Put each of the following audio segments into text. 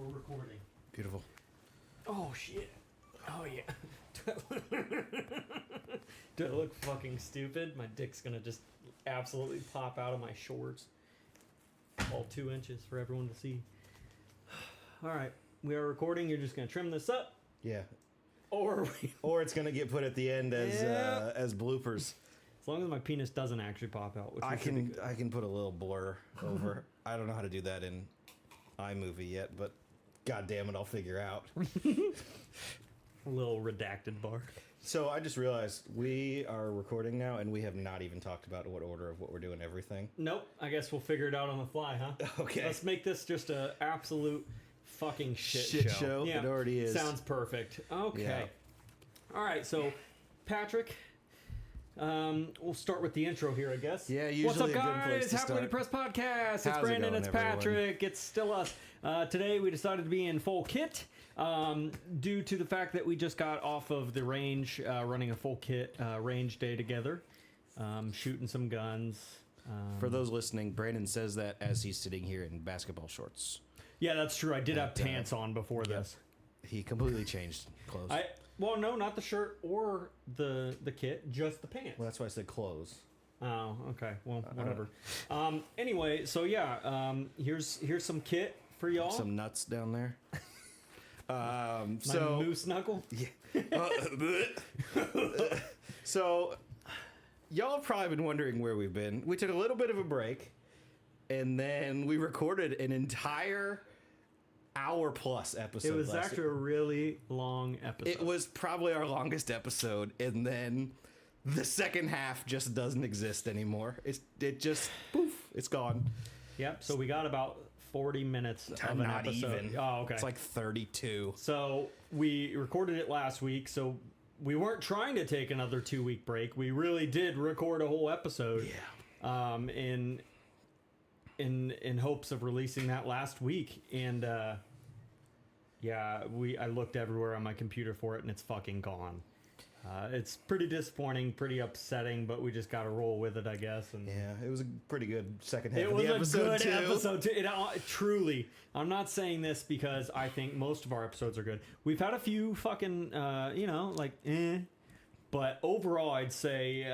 We're recording. Beautiful. Oh, shit. Oh, yeah. Do I look fucking stupid? My dick's gonna just absolutely pop out of my shorts. All 2 inches for everyone to see. Alright, we are recording. You're just gonna trim this up? Yeah. Or it's gonna get put at the end as bloopers. as long as my penis doesn't actually pop out. Which I can put a little blur over. I don't know how to do that in iMovie yet, but god damn it, I'll figure out. A little redacted bar. So I just realized we are recording now, and we have not even talked about what order of what we're doing everything. Nope. I guess we'll figure it out on the fly, huh? Okay. Let's make this just a absolute fucking shit show. Yeah. It already is. Sounds perfect. Okay. Yeah. All right. So, Patrick, we'll start with the intro here, I guess. Yeah, usually What's up, a good place guys? to Halfway to start. Press Podcast. It's How's it Brandon. going, It's everyone? Patrick. It's still us. Today we decided to be in full kit due to the fact that we just got off of the range, running a full kit range day together, shooting some guns. For those listening, Brandon says that as he's sitting here in basketball shorts. Yeah, that's true. I did have But, pants on before this. He completely changed clothes. Well, no, not the shirt or the kit, just the pants. Well, that's why I said clothes. Oh, okay. Well, whatever. Anyway, so yeah, here's some kit for y'all. Some nuts down there. My So moose knuckle. So, y'all have probably been wondering where we've been. We took a little bit of a break, and then we recorded an entire hour-plus episode. It was last actually a really long episode. It was probably our longest episode, and then the second half just doesn't exist anymore. It just poof, it's gone. Yep. So we got about 40 minutes of an Not episode. even. Oh, okay. It's like 32. So we recorded it last week. So we weren't trying to take another 2-week break. We really did record a whole episode. Yeah. In hopes of releasing that last week, and I looked everywhere on my computer for it, and it's fucking gone. It's pretty disappointing, pretty upsetting, but we just got to roll with it, I guess. And Yeah, it was a pretty good second half it of was the a episode good too. episode too. Truly, I'm not saying this because I think most of our episodes are good. We've had a few fucking, but overall, I'd say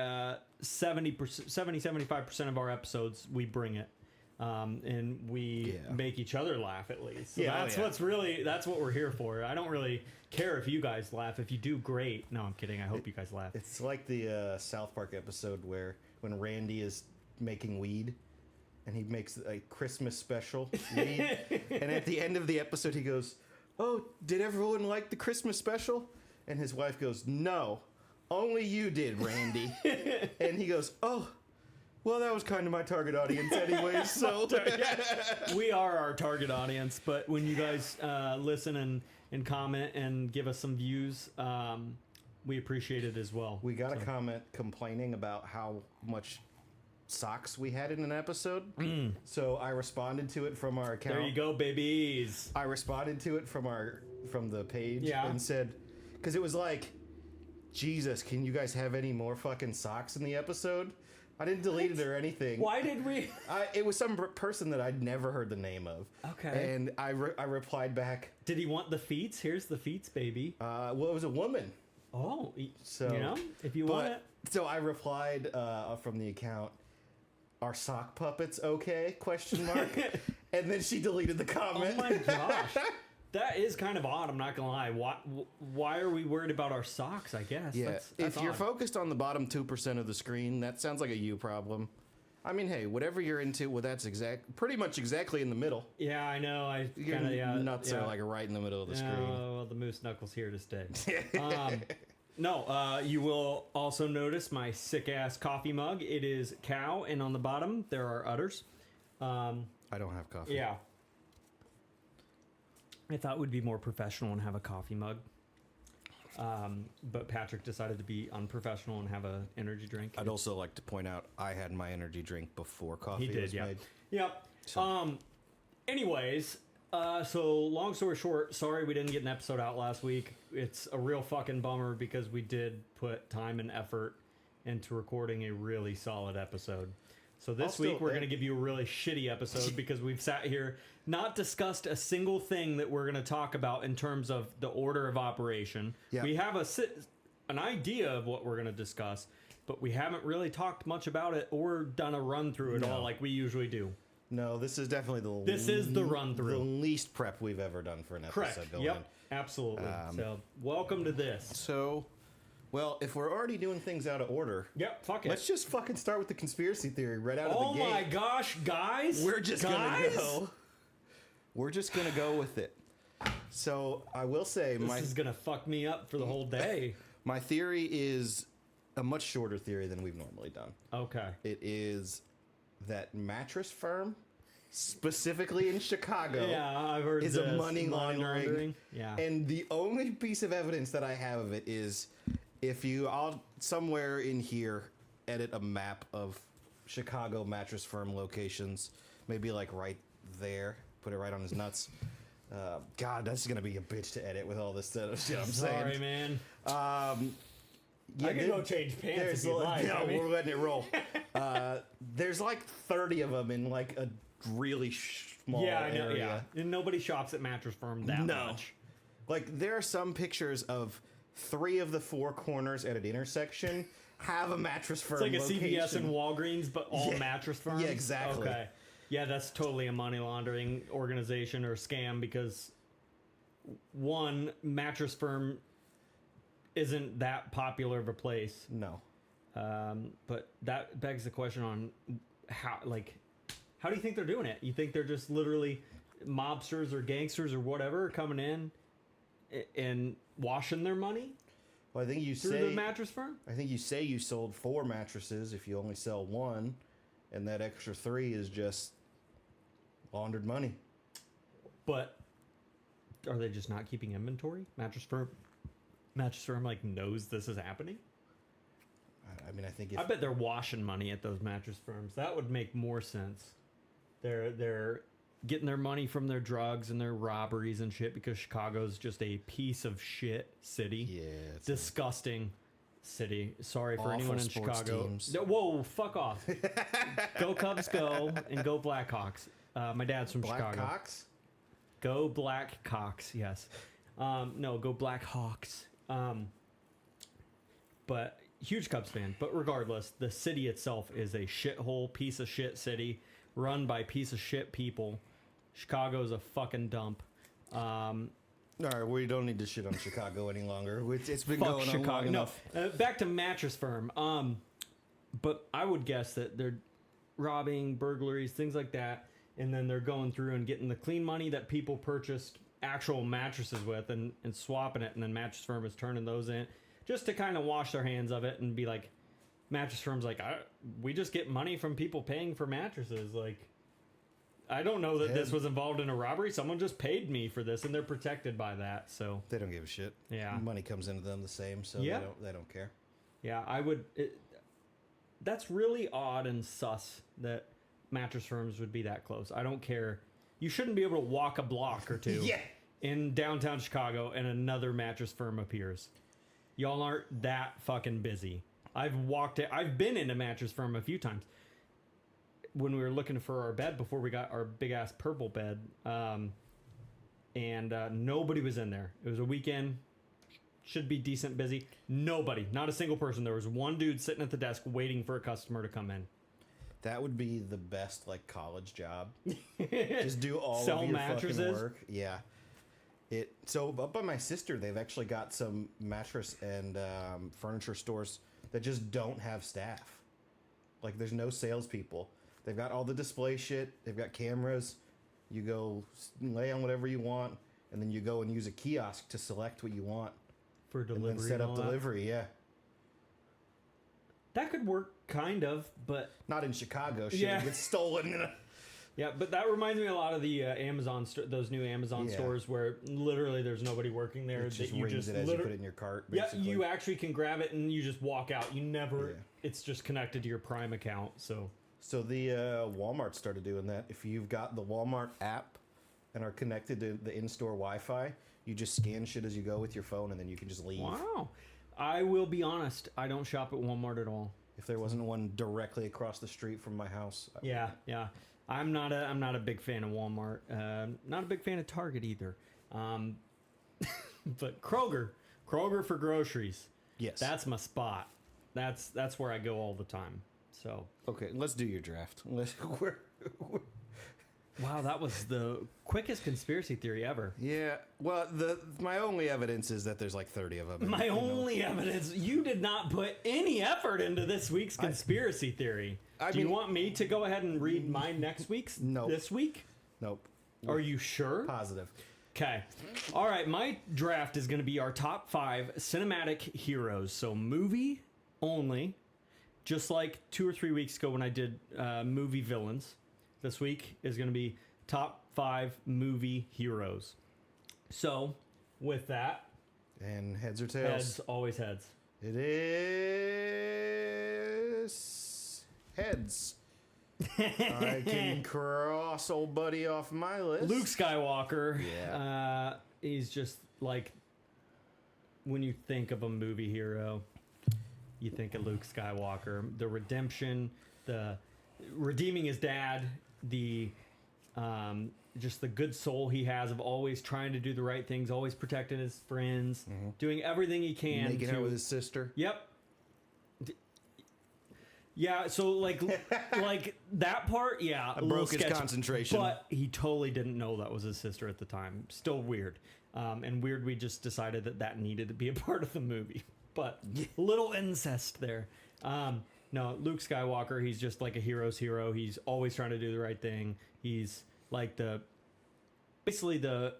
75% of our episodes we bring it. And we make each other laugh at least. So that's what we're here for. I don't really care if you guys laugh. If you do, great. No, I'm kidding. I hope you guys laugh. It's like the South Park episode where when Randy is making weed and he makes a Christmas special weed, and at the end of the episode he goes, "Oh, did everyone like the Christmas special?" And his wife goes, "No, only you did, Randy." And he goes, "Oh, well, that was kind of my target audience anyway, so..." We are our target audience, but when you guys listen and comment and give us some views, we appreciate it as well. We got a comment complaining about how much socks we had in an episode. So I responded to it from our account. There you go, babies. I responded to it from the page and said, because it was like, Jesus, can you guys have any more fucking socks in the episode? I didn't delete it or anything. What? Why did we? It was some person that I'd never heard the name of. Okay. And I replied back. Did he want the feets? Here's the feets, baby. Well, it was a woman. Oh, So, if you want it. So I replied from the account, "Are sock puppets okay?" Question mark. And then she deleted the comment. Oh my gosh. That is kind of odd, I'm not going to lie. Why are we worried about our socks, I guess? Yeah, That's if you're odd. focused on the bottom 2% of the screen, that sounds like a you problem. I mean, hey, whatever you're into, well, that's pretty much exactly in the middle. Yeah, I know. Your nuts are like right in the middle of the screen. Oh, well, the moose knuckles here to stay. You will also notice my sick-ass coffee mug. It is cow, and on the bottom, there are udders. I don't have coffee. Yeah. I thought it would be more professional and have a coffee mug. But Patrick decided to be unprofessional and have an energy drink. I'd also like to point out I had my energy drink before coffee He did, was yeah. made. Yep. So- Anyways, so long story short, sorry we didn't get an episode out last week. It's a real fucking bummer because we did put time and effort into recording a really solid episode. So this I'll week still- we're going to give you a really shitty episode because we've sat here, not discussed a single thing that we're going to talk about in terms of the order of operation. Yeah. We have an idea of what we're going to discuss, but we haven't really talked much about it or done a run through it all like we usually do. No, this is definitely This is the run-through. The least prep we've ever done for an Correct. episode going Yep. in. Absolutely. So welcome to this. So, well, if we're already doing things out of order, Yep. Fuck it. let's just fucking start with the conspiracy theory right out Oh of the gate. my gosh, guys! We're just guys? gonna go. We're just gonna go with it. So I will say This is gonna fuck me up for the whole day. my theory is a much shorter theory than we've normally done. Okay. It is that Mattress Firm, specifically in Chicago, Yeah, I've heard is this. a money laundering. Yeah. And the only piece of evidence that I have of it is if I'll somewhere in here edit a map of Chicago Mattress Firm locations, maybe like right there, put it right on his nuts. God, that's gonna be a bitch to edit with all this stuff. Shit, I'm Sorry, saying. man. Yeah, I can go change pants if you like. No, I mean- we're letting it roll. There's like 30 of them in like a really small Yeah, I know. area. Yeah, and nobody shops at Mattress Firm that No. much. Like there are some pictures of 3 of the 4 corners at an intersection have a Mattress Firm. It's like a CVS location. and Walgreens, but all Yeah. Mattress Firms. Yeah, exactly. Okay. Yeah, that's totally a money laundering organization or scam because one, Mattress Firm isn't that popular of a place. No. But that begs the question on how do you think they're doing it? You think they're just literally mobsters or gangsters or whatever coming in and washing their money Well, I think you through say the Mattress Firm? I think you say you sold 4 mattresses if you only sell 1, and that extra 3 is just laundered money. But are they just not keeping inventory? Mattress Firm like knows this is happening. I mean, I think if I bet they're washing money at those mattress firms. That would make more sense. They're getting their money from their drugs and their robberies and shit because Chicago's just a piece of shit city. yeah, it's Disgusting city. Sorry for Awful anyone in sports Chicago. teams. No, whoa, fuck off. Go Cubs, go, and go Blackhawks. My dad's from Black Chicago. Cox. Go Blackhawks, yes. No, go Blackhawks. But huge Cubs fan. But regardless, the city itself is a shithole, piece of shit city run by piece of shit people. Chicago's a fucking dump. All right, we don't need to shit on Chicago any longer. It's been Fuck going on long Chicago. No, enough. back to Mattress Firm. But I would guess that they're robbing, burglaries, things like that, and then they're going through and getting the clean money that people purchased actual mattresses with and swapping it, and then Mattress Firm is turning those in just to kind of wash their hands of it and be like, Mattress Firm's like, we just get money from people paying for mattresses. Like, I don't know that this was involved in a robbery. Someone just paid me for this, and they're protected by that. So They don't give a shit. Yeah. Money comes into them the same, so Yeah. they don't care. yeah, I would. That's really odd and sus that Mattress Firms would be that close. I don't care. You shouldn't be able to walk a block or two Yeah. in downtown Chicago and another Mattress Firm appears. Y'all aren't that fucking busy. I've been in a Mattress Firm a few times when we were looking for our bed before we got our big ass purple bed, and nobody was in there. It was a weekend. Should be decent busy. Nobody, not a single person. There was one dude sitting at the desk waiting for a customer to come in. That would be the best like college job. Just do all Sell of your mattresses? fucking work. Yeah. So up by my sister, they've actually got some mattress and furniture stores that just don't have staff. Like there's no salespeople. They've got all the display shit. They've got cameras. You go lay on whatever you want, and then you go and use a kiosk to select what you want, For and delivery. then set and up all that. delivery. Yeah. That could work, kind of, but Not in Chicago. Shit Yeah. gets stolen. yeah. But that reminds me a lot of the Amazon, those new Amazon Yeah. stores where literally there's nobody working there. It just that you rings just it as you put it in your cart. yeah, Basically. you actually can grab it and you just walk out. You never. Yeah. It's just connected to your Prime account. So So the Walmart started doing that. If you've got the Walmart app and are connected to the in-store Wi-Fi, you just scan shit as you go with your phone, and then you can just leave. wow. I will be honest. I don't shop at Walmart at all. If there wasn't one directly across the street from my house, Yeah, yeah. I'm not a big fan of Walmart. Not a big fan of Target either. But Kroger for groceries. yes. That's my spot. That's where I go all the time. So Okay, let's do your draft. wow, that was the quickest conspiracy theory ever. Yeah. Well, my only evidence is that there's like 30 of them. My only evidence, you did not put any effort into this week's conspiracy theory. I Do you mean- want me to go ahead and read mine next week's? No. This week? Nope. Are you sure? Positive. Okay. All right. My draft is going to be our top 5 cinematic heroes. So movie only, just like 2 or 3 weeks ago when I did movie villains. This week is going to be top 5 movie heroes. So with that, And heads or tails? heads, always heads. It is heads. I can cross old buddy off my list. Luke Skywalker. Yeah. He's just like, when you think of a movie hero, you think of Luke Skywalker. The redemption, the redeeming his dad, the just the good soul he has of always trying to do the right things, always protecting his friends, doing everything he can making to out with his sister. Yep. Yeah, so like that part, yeah, a broke little his sketchy, concentration. but he totally didn't know that was his sister at the time. Still weird, and weird. We just decided that needed to be a part of the movie, but a little incest there. No, Luke Skywalker, he's just like a hero's hero. He's always trying to do the right thing. He's like basically the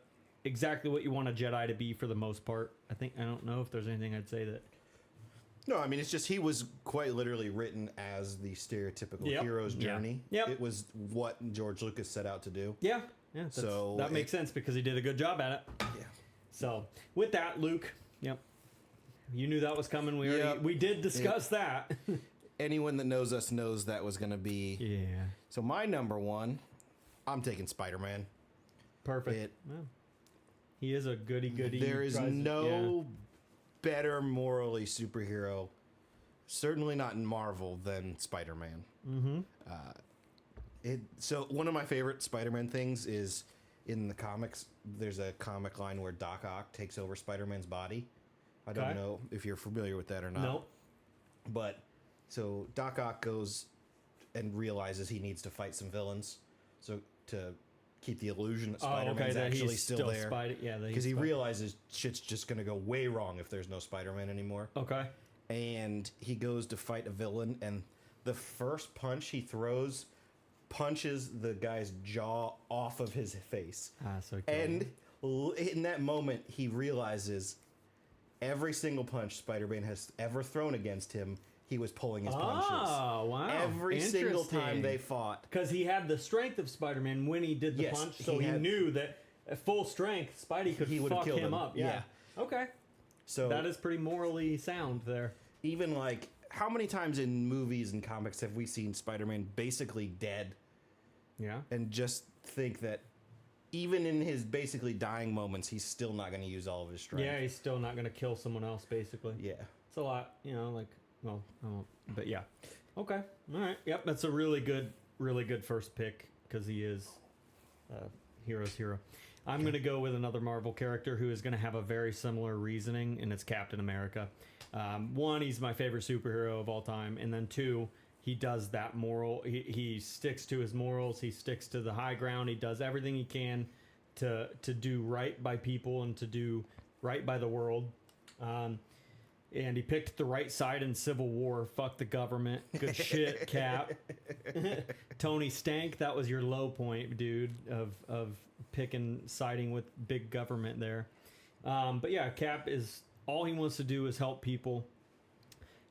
exactly what you want a Jedi to be for the most part. I don't know if there's anything I'd say that. No, I mean, it's just he was quite literally written as the stereotypical Yep. hero's Yeah. journey. Yep. It was what George Lucas set out to do. Yeah, So that makes sense because he did a good job at it. Yeah. So with that, Luke, yep, you knew that was coming. Yep. We did discuss that. Anyone that knows us knows that was going to be. Yeah, So my number one, I'm taking Spider-Man. perfect. It- Well, he is a goody. There is tries to- no better morally superhero, certainly not in Marvel, than Spider-Man. Mm-hmm. So one of my favorite Spider-Man things is in the comics. There's a comic line where Doc Ock takes over Spider-Man's body. I don't Okay. know if you're familiar with that or not. Nope. But so Doc Ock goes and realizes he needs to fight some villains, so to keep the illusion that Oh, Spider-Man's okay. That actually he's still there. Yeah, that Because he he's Spider- realizes shit's just gonna go way wrong if there's no Spider-Man anymore. Okay. And he goes to fight a villain, and the first punch he throws punches the guy's jaw off of his face. So And in that moment, he realizes every single punch Spider-Man has ever thrown against him, he was pulling his punches. Oh wow! Every single time they fought. because he had the strength of Spider-Man when he did the Yes, punch, so he he had- knew that at full strength, Spidey could He would've fuck killed him him. up. Yeah. Okay. So That is pretty morally sound there. even like, how many times in movies and comics have we seen Spider-Man basically dead Yeah. and just think that even in his basically dying moments, he's still not going to use all of his strength? Yeah, he's still not going to kill someone else, basically. Yeah. It's a lot, like, well, I won't, but yeah. Okay. All right. Yep. That's a really good first pick because he is hero's hero. I'm going to go with another Marvel character who is going to have a very similar reasoning, and it's Captain America. One, he's my favorite superhero of all time, and then two, he does that moral. He sticks to his morals. He sticks to the high ground. He does everything he can to do right by people and to do right by the world. And he picked the right side in Civil War. Fuck the government. Good shit, Cap. Tony Stank, that was your low point, dude, of picking siding with big government there. But yeah, Cap is all he wants to do is help people.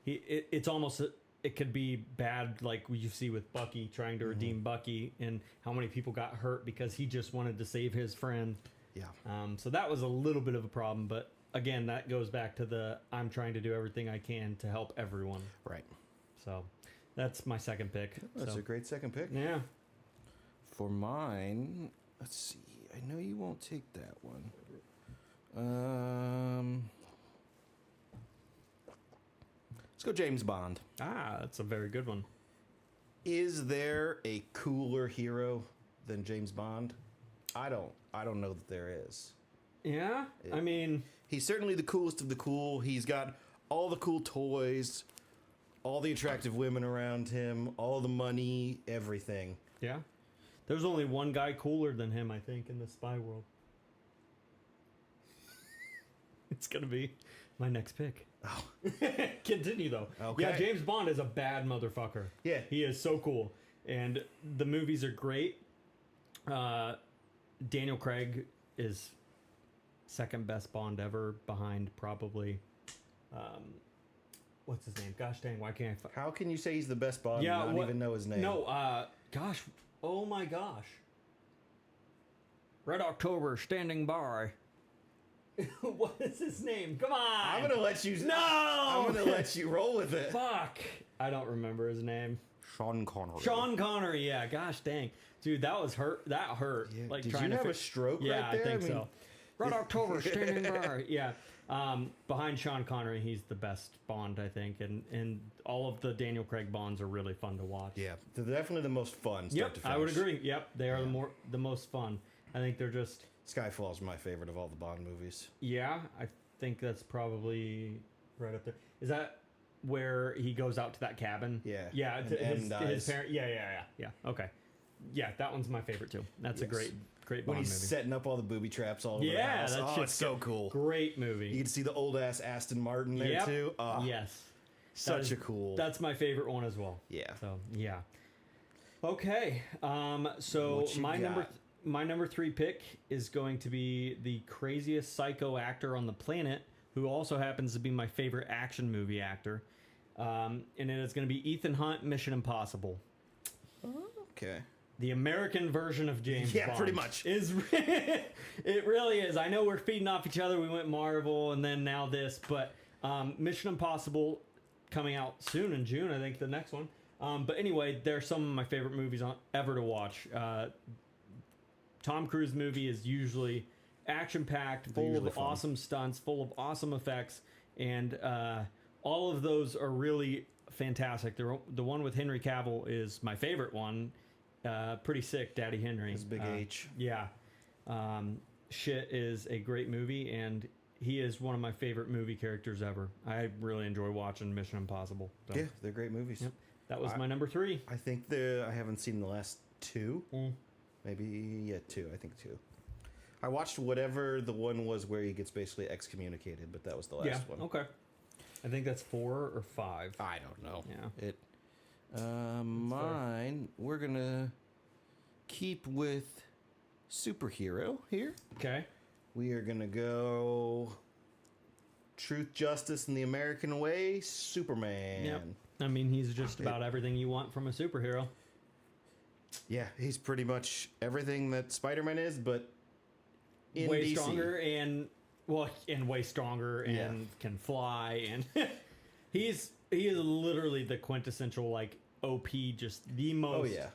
It's almost it could be bad, like you see with Bucky trying to redeem Bucky, and how many people got hurt because he just wanted to save his friend. Yeah. So that was a little bit of a problem, but again, that goes back to the I'm trying to do everything I can to help everyone. Right. So that's my second pick. That's So, a great second pick. yeah. For mine, let's see. I know you won't take that one. Let's go James Bond. Ah, that's a very good one. Is there a cooler hero than James Bond? I don't know that there is. Yeah, I mean, He's certainly the coolest of the cool. He's got all the cool toys, all the attractive women around him, all the money, everything. yeah. There's only one guy cooler than him, I think, in the spy world. It's gonna be my next pick. Oh, Continue though. Okay. Yeah, James Bond is a bad motherfucker. Yeah. He is so cool, and the movies are great. Daniel Craig is second best Bond ever, behind probably. What's his name? Gosh dang, why can't I? how can you say he's the best Bond and not even know his name? No, gosh, oh my gosh. Red October, standing by. What is his name? Come on. I'm gonna let you. No! I'm gonna let you roll with it. Fuck. I don't remember his name. Sean Connery. Sean Connery, yeah. Gosh dang. Dude, that was hurt. That hurt. Yeah. Like Did trying you to have a stroke Yeah, right there? I think I mean- so. Red October, standing by. Yeah. Behind Sean Connery, he's the best Bond, I think. And all of the Daniel Craig Bonds are really fun to watch. Yeah, they're definitely the most fun. Start Yep, to finish. I would agree. Yep, they are the most fun. I think they're just Skyfall's my favorite of all the Bond movies. yeah. I think that's probably right up there. Is that where he goes out to that cabin? Yeah, yeah. and His M dies. parent. Yeah. Okay. Yeah, that one's my favorite too. That's a Yes. great When Bond he's movie. setting up all the booby traps all over the Yeah, house. that Oh, shit's it's so cool. Great movie. You can see the old ass Aston Martin there Yep. too. Oh, Yes. such That is- a cool. That's my favorite one as well. Yeah. So yeah. Okay. So What you got? my number 3 pick is going to be the craziest psycho actor on the planet, who also happens to be my favorite action movie actor. And it is going to be Ethan Hunt, Mission Impossible. Okay. The American version of James Yeah, Bond. pretty much. Is it really is. I know we're feeding off each other. We went Marvel and then now this, but Mission Impossible coming out soon in June, I think the next one. But anyway, they're some of my favorite movies ever to watch. Tom Cruise movie is usually action-packed, full usually of fun. awesome stunts, full of awesome effects, and all of those are really fantastic. The one with Henry Cavill is my favorite one. Pretty sick, Daddy Henry. His big H. Yeah. Shit is a great movie, and he is one of my favorite movie characters ever. I really enjoy watching Mission Impossible. So, Yeah, they're great movies. Yep. That was my number 3. I think I haven't seen the last 2. Mm. Maybe 2. I think 2. I watched whatever the one was where he gets basically excommunicated, but that was the last Yeah. one. Okay. I think that's 4 or 5. I don't know. Yeah. It. Mine. We're gonna keep with superhero here. Okay. We are gonna go Truth, Justice, and the American Way. Superman. Yep. I mean, he's just about everything you want from a superhero. Yeah, he's pretty much everything that Spider-Man is, but in Way DC. stronger and way stronger and Yeah. can fly and he is literally the quintessential like OP, just the most. Oh yeah,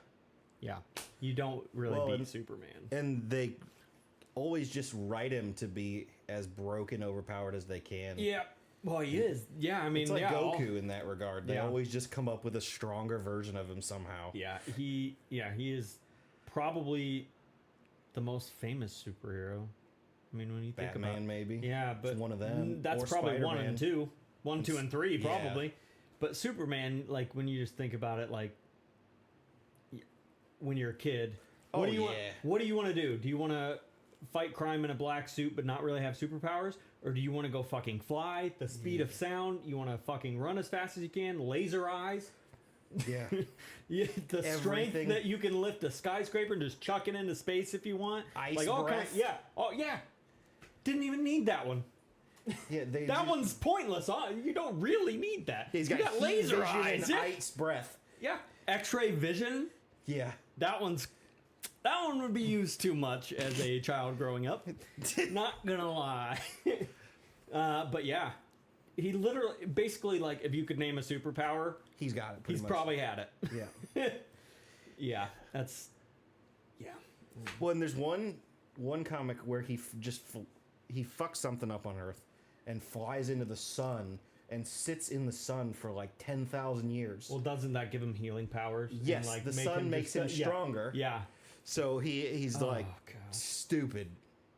Yeah. You don't really Well, beat and- Superman. and they always just write him to be as broken, overpowered as they can. Yeah. Well, he is. Yeah, I mean, It's like yeah, Goku in that regard. They Yeah. always just come up with a stronger version of him somehow. he is probably the most famous superhero. I mean, when you think Batman, about maybe. Yeah, but one of them, That's or probably 1 Spider-Man. and 2. 1, 2, and 3, Yeah. probably. But Superman, like when you just think about it, like when you're a kid, what Oh, do you want? yeah. What do you want to do? Do you want to fight crime in a black suit but not really have superpowers, or do you want to go fucking fly the speed of sound? You want to fucking run as fast as you can, laser eyes. Yeah. Yeah, the strength Everything. that you can lift a skyscraper and just chuck it into space if you want. Ice like all breath. yeah. Oh yeah. Didn't even need that one. Yeah, they That one's pointless. Huh? You don't really need that. He's you got, got heat laser vision eyes. and Yeah. ice breath. Yeah. X-ray vision. Yeah. That one would be used too much as a child growing up. Not gonna lie. But yeah, he literally, basically, like, if you could name a superpower, He's got it. Pretty he's much. probably had it. Yeah. Yeah, that's yeah. Well, and there's one comic where he fucks something up on Earth and flies into the sun and sits in the sun for like 10,000 years. Well, doesn't that give him healing powers? And, Yes, like, the make sun makes him just- yeah. stronger. Yeah. So he's like God. stupid.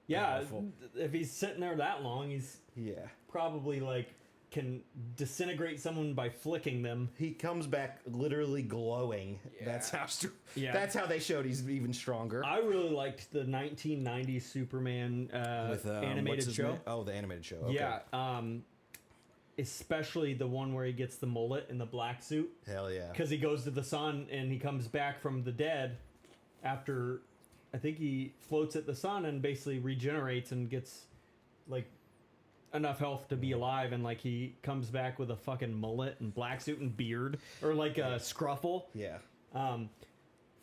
Yeah. powerful. If he's sitting there that long, he's Yeah. probably like can disintegrate someone by flicking them. He comes back literally glowing. That's how Yeah. That's how they showed he's even stronger. I really liked the 1990s Superman With animated what's his show. name? Oh, the animated show. Okay. Yeah. Especially the one where he gets the mullet in the black suit. Hell yeah. Because he goes to the sun and he comes back from the dead after, I think he floats at the sun and basically regenerates and gets like enough health to be alive, and like he comes back with a fucking mullet and black suit and beard, or like a scruffle. Yeah.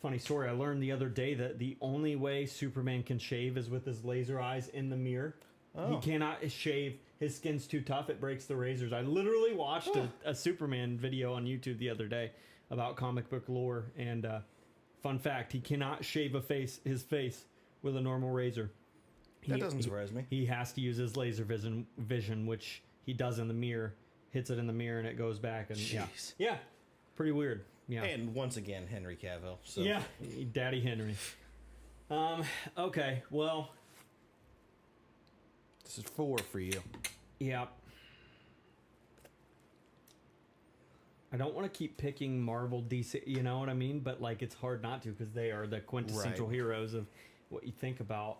Funny story, I learned the other day that the only way Superman can shave is with his laser eyes in the mirror. He Oh. cannot shave. His skin's too tough. It breaks the razors. I literally watched a Superman video on YouTube the other day about comic book lore. And fun fact, he cannot shave his face with a normal razor. That doesn't surprise me. He has to use his laser vision, which he does in the mirror. Hits it in the mirror and it goes back. And Jeez. yeah, pretty weird. Yeah. And once again, Henry Cavill. So. Yeah, Daddy Henry. Okay, well, This is 4 for you. yeah. I don't want to keep picking Marvel, DC, you know what I mean? But like, it's hard not to because they are the quintessential Right. heroes of what you think about.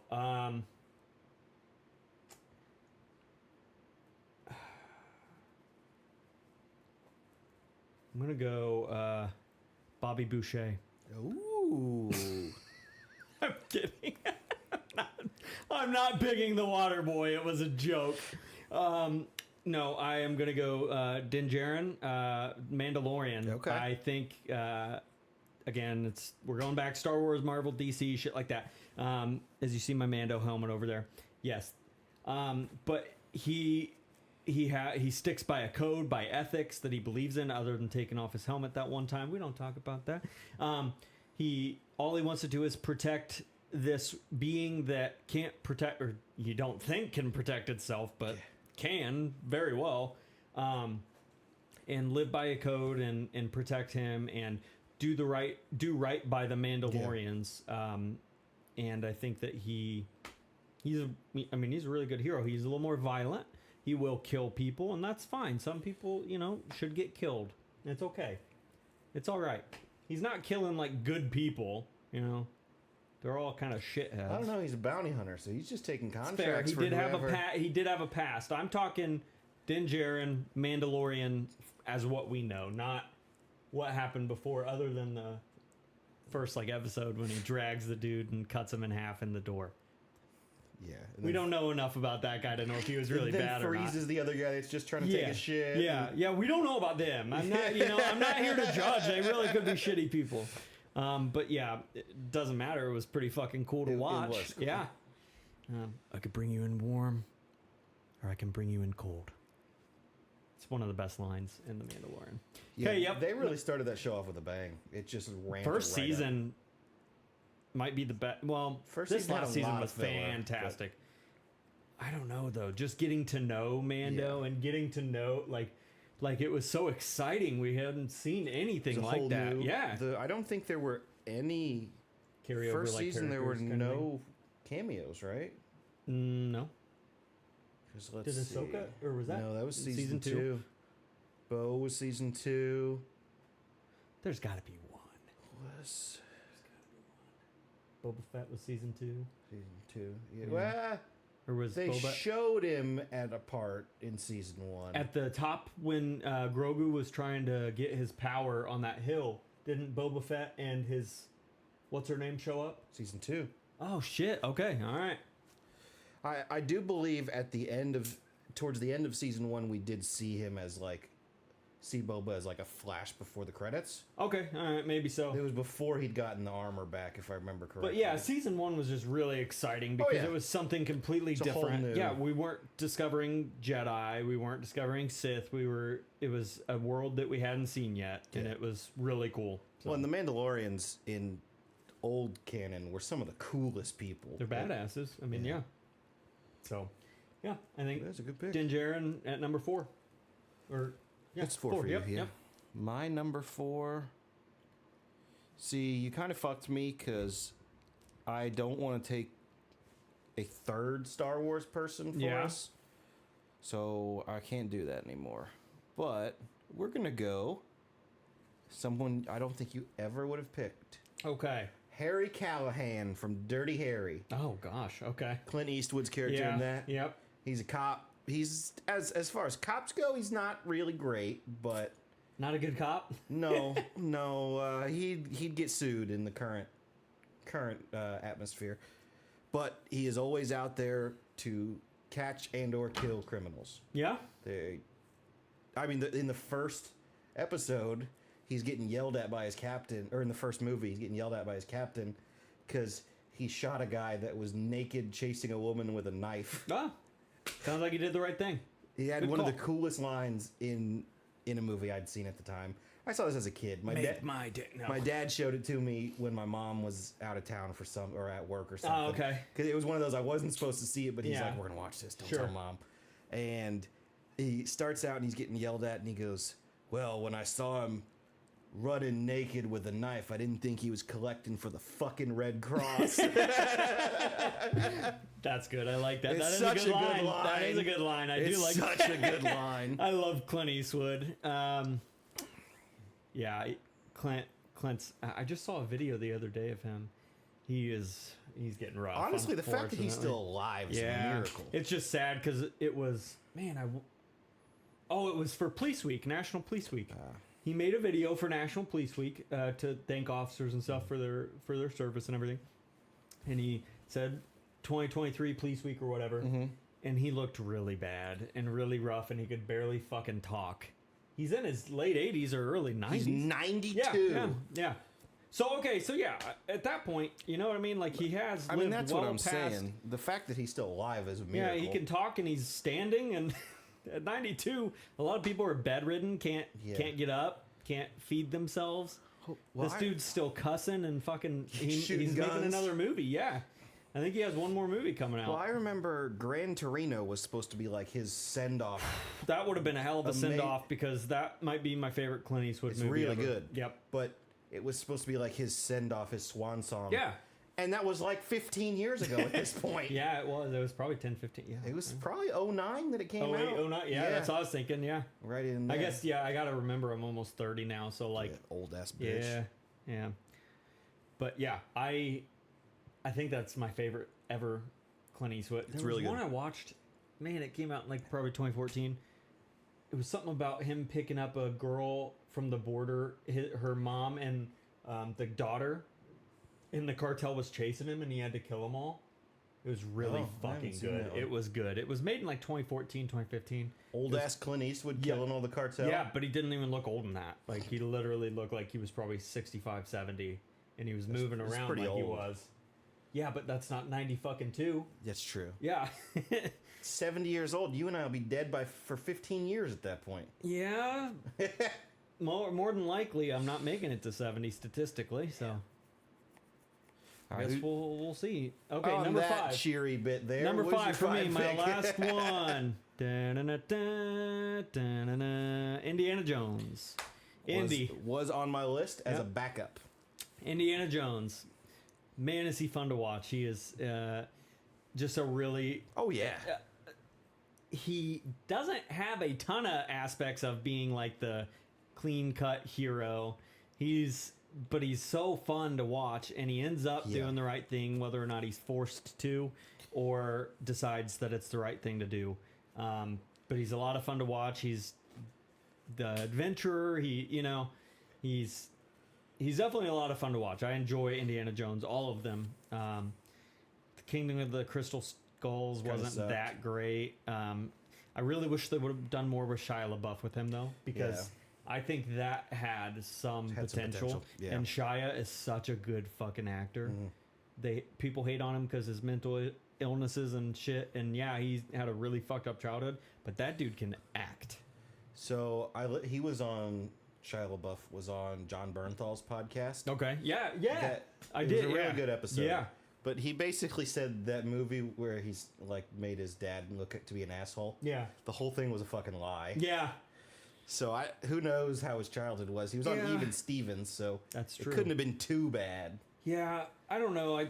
I'm gonna go Bobby Boucher. Ooh. I'm kidding. I'm not picking the water boy. It was a joke. No, I am gonna go Din Djarin, Mandalorian. Okay. I think again, we're going back Star Wars, Marvel, DC, shit like that. As you see my Mando helmet over there, yes. But he sticks by a code, by ethics that he believes in, other than taking off his helmet that one time. We don't talk about that. All he wants to do is protect this being that can't protect, or you don't think can protect itself, but can very well, and live by a code and protect him and do right by the Mandalorians. And I think that he's a really good hero. He's a little more violent. He will kill people, and that's fine. Some people, should get killed. It's okay. It's all right. He's not killing like good people, They're all kind of shitheads. I don't know. He's a bounty hunter, so he's just taking contracts. Fair. He for did have whoever. he did have a past. I'm talking Din Djarin, Mandalorian, as what we know, not what happened before, other than the first episode when he drags the dude and cuts him in half in the door. Yeah. We don't know enough about that guy to know if he was really and then bad or not. freezes the other guy that's just trying to take a shit. Yeah, we don't know about them. I'm not, I'm not here to judge. They really could be shitty people. But yeah, it doesn't matter. It was pretty fucking cool to It watch. was cool. Yeah. I could bring you in warm, or I can bring you in cold. It's one of the best lines in The Mandalorian. Yeah, Okay, yep. They really started that show off with a bang. It just ran. First right season might be the best. Well, First this season had last a season lot was of filler, fantastic. I don't know though. Just getting to know Mando and getting to know like it was so exciting. We hadn't seen anything It's a like whole that. new- Yeah. I don't think there were any. Carryover First like season there were characters kind of thing. no cameos, right? No. 'Cause let's Did see. Ahsoka, or was that No, that was season, season 2. two? Bo was season 2. There's got to be one. Was Boba Fett was season 2, season 2? Yeah. Yeah. Well, or was they Boba showed him at a part in season 1. at the top when Grogu was trying to get his power on that hill? Didn't Boba Fett and his what's her name show up? season 2. Oh shit! Okay, all right. I do believe towards the end of season 1 we did see him as see Boba as a flash before the credits. Okay, all right, maybe so. It was before he'd gotten the armor back, if I remember correctly. But yeah, season 1 was just really exciting because yeah. it was something completely a whole different. new- Yeah, we weren't discovering Jedi, we weren't discovering Sith. It was a world that we hadn't seen yet, and Yeah. it was really cool. So, Well, and the Mandalorians in old canon were some of the coolest people. they're badasses. I mean, yeah. So, yeah, I think That's a good pick. Din Djarin at number 4. Or yeah, It's 4 for you. Yep, Yeah. yep. My number 4. See, you kind of fucked me because I don't want to take a third Star Wars person for Yeah. us. So I can't do that anymore. But we're going to go someone I don't think you ever would have picked. Okay. Harry Callahan from Dirty Harry. Oh gosh. Okay. Clint Eastwood's character Yeah. in that. Yep. He's a cop. He's as far as cops go, he's not really great, but Not a good cop. no, he'd get sued in the current atmosphere. But he is always out there to catch and or kill criminals. Yeah. In the first episode, he's getting yelled at by his captain, or in the first movie, he's getting yelled at by his captain because he shot a guy that was naked chasing a woman with a knife. Ah. Sounds like he did the right thing. He had Good one of the call. coolest lines in a movie I'd seen at the time. I saw this as a kid. My dick. No. My dad showed it to me when my mom was out of town for or at work or something. Oh, okay. Because it was one of those I wasn't supposed to see it, but he's Yeah. like, "We're gonna watch this. Don't Sure. tell mom." And he starts out and he's getting yelled at, and he goes, "Well, when I saw him running naked with a knife, I didn't think he was collecting for the fucking Red Cross." That's good. I like that. It's That is such a good line. That is a line. good line. I It's do like such a good line. I love Clint Eastwood. Yeah, Clint's. I just saw a video the other day of him. He's getting rough. Honestly, the fact that he's unfortunately. still alive is a Yeah, miracle. it's just sad because it was it was for Police Week, National Police Week. He made a video for National Police Week to thank officers and stuff for their service and everything, and he said 2023 Police Week or whatever, and he looked really bad and really rough, and he could barely fucking talk. He's in his late 80s or early 90s. He's 92. Yeah. So at that point, you know what I mean? Like he has. I mean, lived that's well what I'm past- saying. The fact that he's still alive is a Yeah, miracle. he can talk and he's standing. And at 92, a lot of people are bedridden, can't get up, can't feed themselves. Well, This dude's still cussing and fucking. Shooting He's guns. making another movie. Yeah, I think he has one more movie coming out. Well, I remember Gran Torino was supposed to be like his send off. That would have been a hell of a send off because that might be my favorite Clint Eastwood It's movie. really ever. good. Yep. But it was supposed to be like his send off, his swan song. Yeah. And that was like 15 years ago at this point. Yeah, it was. It was probably 10, 15. Yeah. It was probably 09 that it came Oh, out. 08, 09. Yeah, that's what I was thinking. Yeah. Right in I there. guess, yeah, I got to remember I'm almost 30 now. So, like, Old ass bitch. yeah. But, yeah, I think that's my favorite ever Clint Eastwood. There was really good. one I watched. Man, it came out in, like, probably 2014. It was something about him picking up a girl from the border, her mom and the daughter, and the cartel was chasing him and he had to kill them all. It was really I haven't fucking seen good. that one. It was good. It was made in like 2014, 2015. Old ass Clint Eastwood killing all the cartel. Yeah, but he didn't even look old in that. Like he literally looked like he was probably 65, 70, and he was moving that's around pretty like he old. was. Yeah, but that's not 90 fucking 2. That's true. Yeah. 70 years old. You and I will be dead for 15 years at that point. Yeah. More than likely, I'm not making it to 70 statistically, so I guess we'll see. Okay, On number that 5. cheery bit there. Number what's 5 your for me, my pick? last one. Da-na-na-da, da-na-na. Indiana Jones. Indy. was on my list as Yep. a backup. Indiana Jones. Man, is he fun to watch. He is just a really... Oh yeah. He doesn't have a ton of aspects of being like the clean-cut hero. But he's so fun to watch, and he ends up Yeah. doing the right thing, whether or not he's forced to, or decides that it's the right thing to do. But he's a lot of fun to watch. He's the adventurer. He's definitely a lot of fun to watch. I enjoy Indiana Jones, all of them. The Kingdom of the Crystal Skulls wasn't sucked. that great. I really wish they would have done more with Shia LaBeouf with him though, because I think that had some potential. yeah. And Shia is such a good fucking actor. People hate on him because his mental illnesses and shit. And yeah, he had a really fucked up childhood, but that dude can act. So he was on. Shia LaBeouf was on John Bernthal's podcast. Okay. Yeah. I it did. was a really yeah. good episode. Yeah. But he basically said that movie where he's like made his dad look to be an asshole. Yeah. The whole thing was a fucking lie. Yeah. So who knows how his childhood was? He was on Yeah. Even Stevens, so That's it true. couldn't have been too bad. Yeah, I don't know. I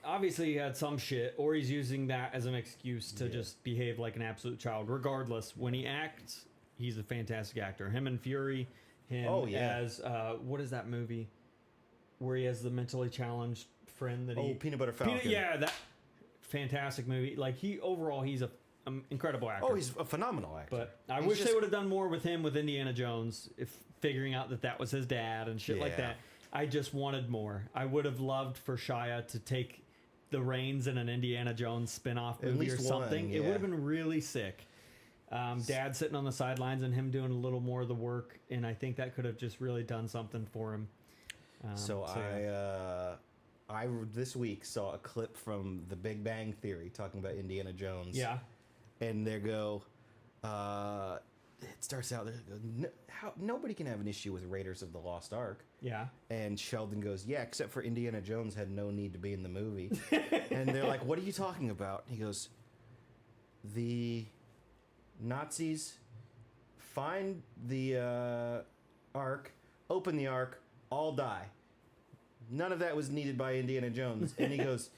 obviously he had some shit, or he's using that as an excuse to just behave like an absolute child. Regardless, when he acts, he's a fantastic actor. Him and Fury, him Oh, yeah. as what is that movie where he has the mentally challenged friend that he Peanut Butter Falcon. yeah, that fantastic movie. Like he's a incredible actor. Oh, he's a phenomenal actor. But I He's wish they just- would have done more with him with Indiana Jones, if figuring out that was his dad and shit like Yeah. that. I just wanted more. I would have loved for Shia to take the reins in an Indiana Jones spin-off At movie or least one, something. It yeah. would have been really sick. Dad sitting on the sidelines and him doing a little more of the work, and I think that could have just really done something for him. So I this week saw a clip from The Big Bang Theory talking about Indiana Jones. yeah. And they go, it starts out there. Nobody can have an issue with Raiders of the Lost Ark. Yeah. And Sheldon goes, yeah, except for Indiana Jones had no need to be in the movie. And they're like, what are you talking about? And he goes, the Nazis find the Ark, open the Ark, all die. None of that was needed by Indiana Jones. And he goes,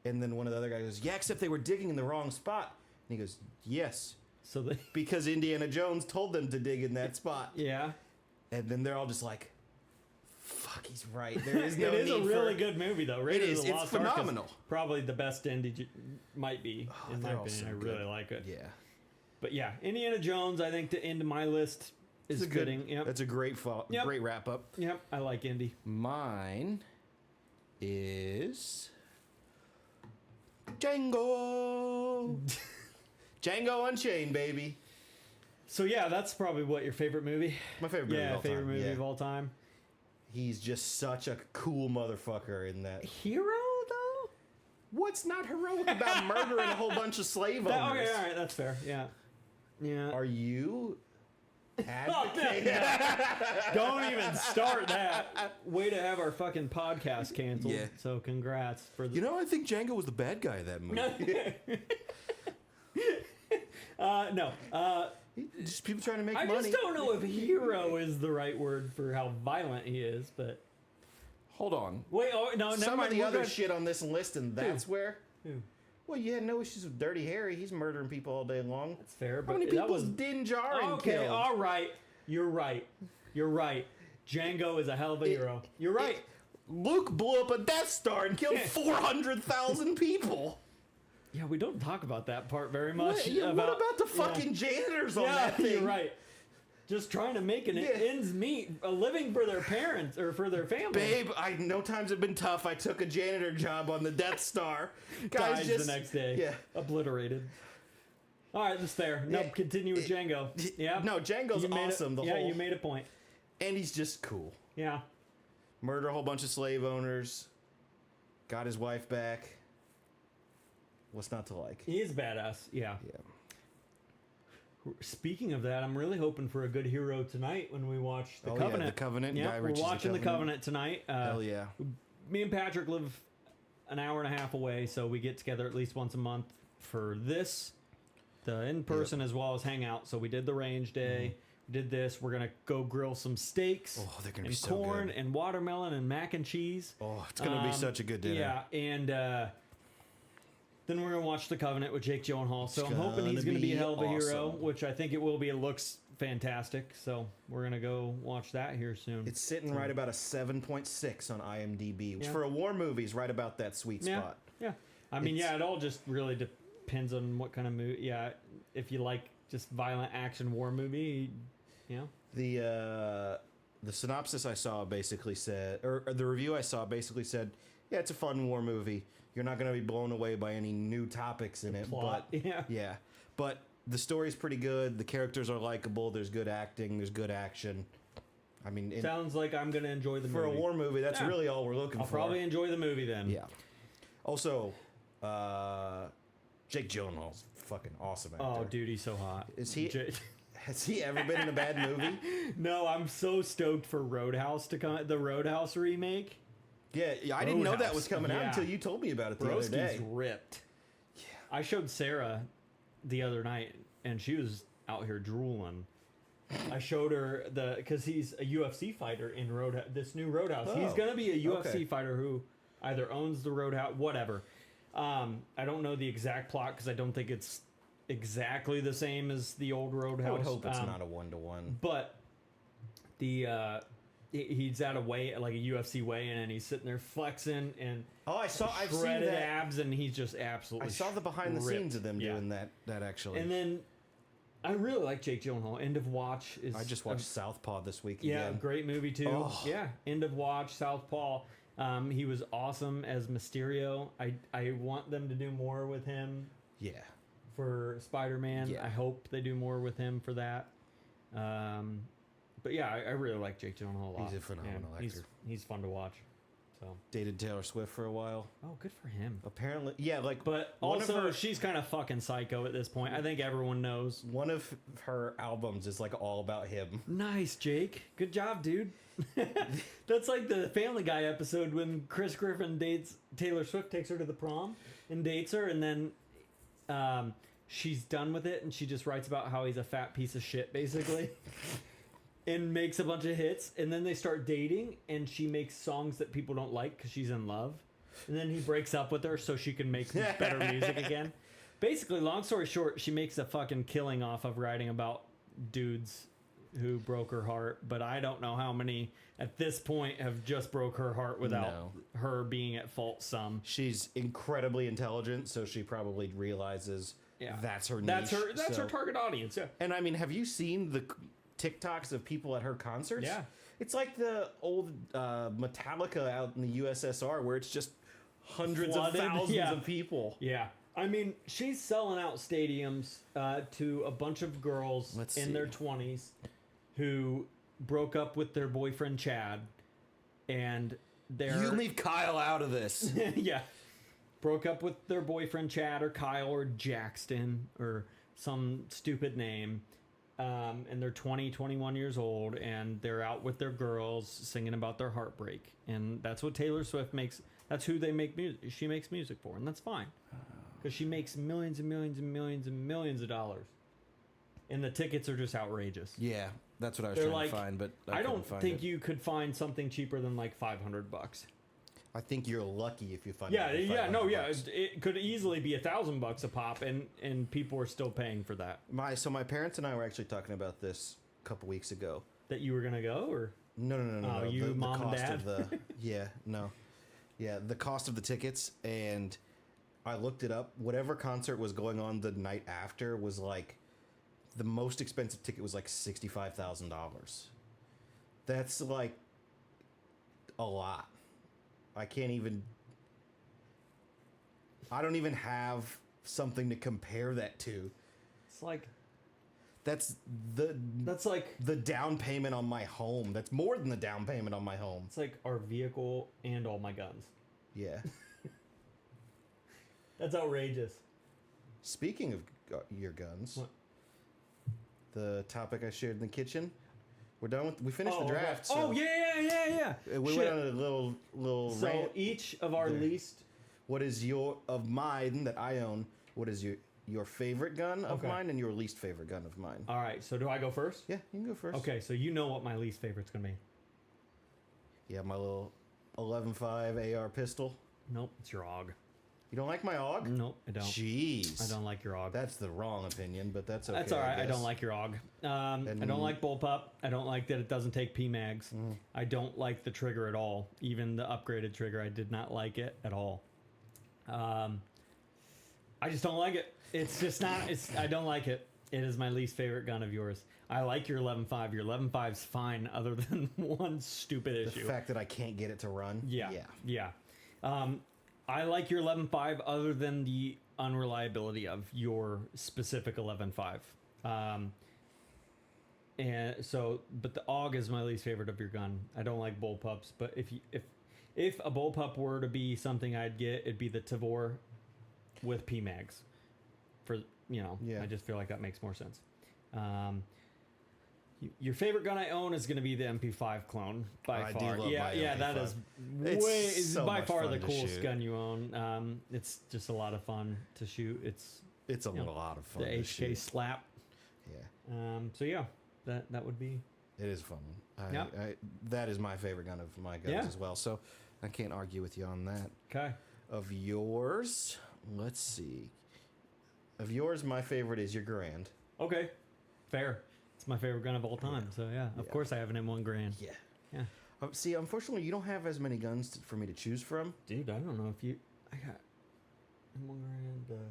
and then one of the other guys goes, yeah, except they were digging in the wrong spot. And he goes, yes, So they because Indiana Jones told them to dig in that spot. yeah. And then they're all just like, fuck, he's right. There is no It is a need really for... good movie, though. Raiders is. of the It's Lost Ark is phenomenal. probably the best Indy might be, in my they're all opinion. so I good. really like it. Yeah. But yeah, Indiana Jones, I think, to end my list is It's a good, fitting. Yep. That's a great Yep. great wrap up. Yep, I like Indy. Mine is Django. Django Unchained, baby. So yeah, that's probably what your favorite movie. My favorite movie of Yeah, all favorite time. movie Yeah. of all time. He's just such a cool motherfucker in that. Hero though. What's not heroic about murdering a whole bunch of slave owners? Okay, all right, that's fair. Yeah, yeah. Are you Oh, advocating? Don't even start that. Way to have our fucking podcast canceled. Yeah. So congrats for the. You know, I think Django was the bad guy of that movie. No. Just people trying to make I money. just don't know if hero is the right word for how violent he is, but Hold on. wait, oh no, never Some mind. of the we're other good. shit on this list, and that's where. Who? Well, you had no issues with Dirty Harry. He's murdering people all day long. That's fair, but How many that people was Din Djarin okay. killed? All right, you're right. You're right. Django is a hell of a hero. You're right. Luke blew up a Death Star and killed 400,000 people. Yeah, we don't talk about that part very much. What about the fucking janitors on Yeah, that thing? you're right. Just trying to make an Yeah. ends meet, a living for their parents or for their family. Babe, I know times have been tough. I took a janitor job on the Death Star. Guys, Dies just the next day. Yeah. Obliterated. All right, that's fair. No, Yeah. continue with Django. Yeah. No, Django's You made awesome. It, The yeah, whole you made a point. and he's just cool. Yeah. Murder a whole bunch of slave owners. Got his wife back. What's not to like? He is badass. Yeah. Yeah. Speaking of that, I'm really hoping for a good hero tonight when we watch The Oh, yeah, Covenant. The Covenant. Yeah, Guy we're Ritchie's watching The Covenant tonight. Hell yeah. Me and Patrick live an hour and a half away, so we get together at least once a month for this, the in person as well as hangout. So we did the range day. We did this. We're gonna go grill some steaks. Oh, they're gonna and be so corn good. and watermelon and mac and cheese. Oh, it's gonna be such a good dinner. Yeah, and then we're gonna watch The Covenant with Jake Gyllenhaal. So It's I'm hoping he's gonna gonna be a be hell of a hero, awesome. which I think it will be. It looks fantastic. So we're gonna go watch that here soon. It's sitting right about a 7.6 on IMDb, which Yeah. for a war movie is right about that sweet yeah, spot. yeah. I mean, It's- yeah, it all just really depends on what kind of movie. Yeah, if you like just violent action war movie, you know. The synopsis I saw basically said, or the review I saw basically said, yeah, it's a fun war movie. You're not going to be blown away by any new topics in it, Plot, but yeah. but the story's pretty good. The characters are likable. There's good acting. There's good action. I mean, Sounds like I'm gonna enjoy the for movie. a war movie, that's Yeah. really all we're looking I'll for. probably enjoy the movie then. Yeah. Also, Jake Gyllenhaal's fucking awesome actor. Oh, dude, he's so hot. Is he- J- Has he ever been in a bad movie? No, I'm so stoked for Roadhouse to come. The Roadhouse remake. Yeah, I didn't know that Roadhouse, was coming out yeah. until you told me about it the other Broski's day. ripped. Yeah. I showed Sarah the other night, and she was out here drooling. I showed her because he's a UFC fighter in this new Roadhouse. He's Oh, gonna be a UFC okay. fighter who either owns the Roadhouse, whatever. I don't know the exact plot because I don't think it's exactly the same as the old Roadhouse. I would hope it's not a 1-to-1. But he's at a weigh, like a UFC weigh-in, and he's sitting there flexing and I've seen shredded that. abs, and he's just absolutely. I saw the behind the ripped. scenes of them Yeah. doing that actually. And then I really like Jake Gyllenhaal. End of Watch is. I just watched Southpaw this week Yeah, again. great movie too. Oh. Yeah, End of Watch, Southpaw. He was awesome as Mysterio. I want them to do more with him Yeah. for Spider-Man. Yeah. I hope they do more with him for that. But yeah, I really like Jake Gyllenhaal a lot. He's a phenomenal Yeah, actor. He's fun to watch. So, Dated Taylor Swift for a while. oh, good for him. Apparently, yeah, like But one of also, her- she's kind of fucking psycho at this point. I think everyone knows. one of her albums is like all about him. Nice, Jake. Good job, dude. That's like the Family Guy episode when Chris Griffin dates Taylor Swift, takes her to the prom and dates her, and then she's done with it, and she just writes about how he's a fat piece of shit, basically, and makes a bunch of hits, and then they start dating, and she makes songs that people don't like because she's in love, and then he breaks up with her so she can make better music again. Basically, long story short, she makes a fucking killing off of writing about dudes who broke her heart, but I don't know how many at this point have just broke her heart without No. her being at fault some. She's incredibly intelligent, so she probably realizes Yeah. that's her niche. That's her so- target audience. Yeah. And I mean, have you seen the TikToks of people at her concerts? Yeah. It's like the old Metallica out in the USSR where it's just hundreds Flooded, of thousands yeah. of people. Yeah. I mean, she's selling out stadiums to a bunch of girls Let's in see. their 20s who broke up with their boyfriend Chad, and they're You leave Kyle out of this. yeah, broke up with their boyfriend Chad or Kyle or Jackson or some stupid name, and they're 20, 21 years old, and they're out with their girls singing about their heartbreak, and that's what Taylor Swift makes. That's who they make music. She makes music for, and that's fine, because she makes millions and millions and millions and millions of dollars, and the tickets are just outrageous. Yeah, that's what I was They're trying like, to find, but I don't couldn't find think it. you could find something cheaper than like $500. I think you're lucky if you find Yeah, it for yeah, no, yeah. $500. It could easily be $1,000 a pop, and people are still paying for that. My parents and I were actually talking about this a couple weeks ago. That you were gonna go, or No. Oh, you, mom, and cost dad? of the the cost of the tickets, and I looked it up. Whatever concert was going on the night after was like the most expensive ticket was like $65,000. That's like a lot. I don't even have something to compare that to. it's like That's like the down payment on my home. That's more than the down payment on my home. it's like our vehicle and all my guns. Yeah. That's outrageous. Speaking of your guns, What? the topic I shared in the kitchen, we finished the okay. draft. So Oh yeah. we Shit. went on a little So rant. each of our there. least. What is of mine that I own? What is your favorite gun of Okay. mine and your least favorite gun of mine? All right. So do I go first? Yeah, you can go first. Okay. So you know what my least favorite's gonna be. Yeah, my little 11.5 AR pistol. Nope. It's your AUG. You don't like my AUG? Nope. I don't. Jeez. I don't like your AUG. That's the wrong opinion, but that's okay. That's all right. I guess. don't like your AUG. I And- don't like bullpup. I don't like that it doesn't take PMags. Mm-hmm. I don't like the trigger at all. Even the upgraded trigger, I did not like it at all. I just don't like it. It's just not. I don't like it. It is my least favorite gun of yours. I like your 11.5. Your 11.5's fine, other than one stupid The issue. fact that I can't get it to run. Yeah. I like your 11.5 other than the unreliability of your specific 11.5. And so, but the AUG is my least favorite of your gun. I don't like bullpups, but if a bullpup were to be something I'd get, it'd be the Tavor with PMags. For Yeah. I just feel like that makes more sense. Your favorite gun I own is going to be the MP5 clone by I do far. love my Yeah, that MP5. is It's is so by much far fun the to coolest shoot. gun you own. It's just a lot of fun to shoot. It's It's a know, lot of fun. the to HK shoot. slap. Yeah. So yeah, that would be. It is fun. Yeah. That is my favorite gun of my guns Yeah. as well. So I can't argue with you on that. Okay. Of yours, let's see. Of yours, my favorite is your Garand. Okay. Fair. It's my favorite gun of all time. So yeah, of Yeah. course I have an M1 Grand. Yeah. Yeah. See, unfortunately, you don't have as many guns for me to choose from. Dude, I don't know if you. I got M1 Grand.